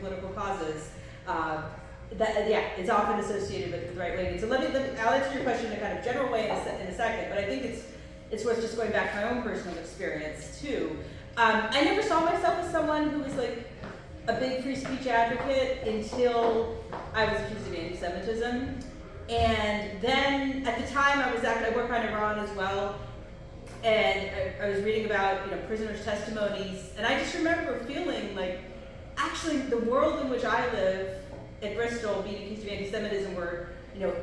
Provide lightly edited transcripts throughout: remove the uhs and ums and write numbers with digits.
political causes, it's often associated with the right wing. And so I'll answer your question in a kind of general way in a second, but I think it's worth just going back to my own personal experience too. I never saw myself as someone who was like a big free speech advocate until I was accused of anti-Semitism. And then at the time I work on Iran as well, and I was reading about prisoners' testimonies, and I just remember feeling like actually the world in which I live at Bristol, being accused of anti-Semitism, where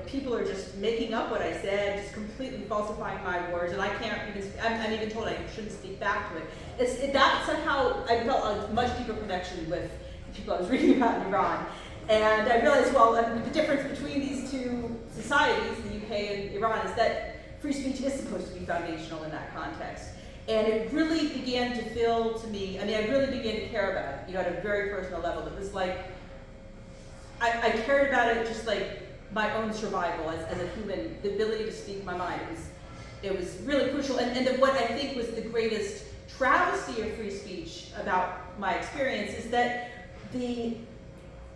people are just making up what I said, just completely falsifying my words, and I can't even. I'm even told I shouldn't speak back to it. That somehow I felt a much deeper connection with the people I was reading about in Iran, and I realized the difference between these two societies, the UK and Iran, is that free speech is supposed to be foundational in that context. And it really began to feel to me. I really began to care about it, at a very personal level. It was like I cared about it just like my own survival as a human, the ability to speak my mind. It was really crucial. And what I think was the greatest travesty of free speech about my experience is that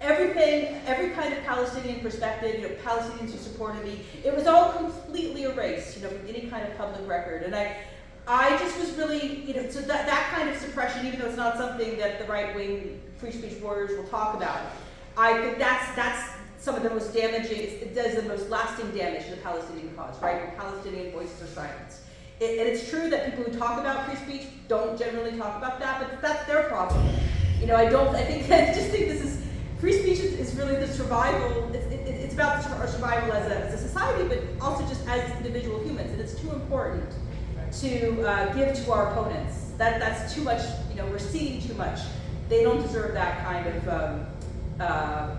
every kind of Palestinian perspective, Palestinians who supported me, it was all completely erased, from any kind of public record. And I just was really, so that kind of suppression, even though it's not something that the right-wing free speech warriors will talk about, I think that's some of the most damaging, it does the most lasting damage to the Palestinian cause, right? When Palestinian voices are silenced. And it's true that people who talk about free speech don't generally talk about that, but that's their problem. I think this is, free speech is really the survival, it's about our survival as a society, but also just as individual humans, and it's too important to give to our opponents. That's too much, we're ceding too much. They don't deserve that kind of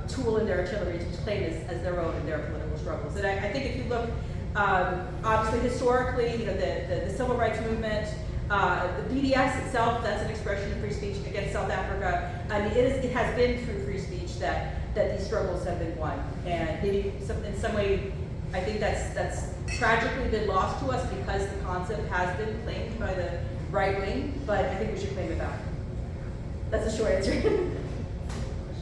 tool in their artillery to claim as their own in their political struggles. And I think if you look, obviously historically, the civil rights movement, the BDS itself, that's an expression of free speech against South Africa. It has been through free speech that these struggles have been won. And maybe in some way, I think that's tragically been lost to us because the concept has been claimed by the right wing, but I think we should claim it back. That's a short answer.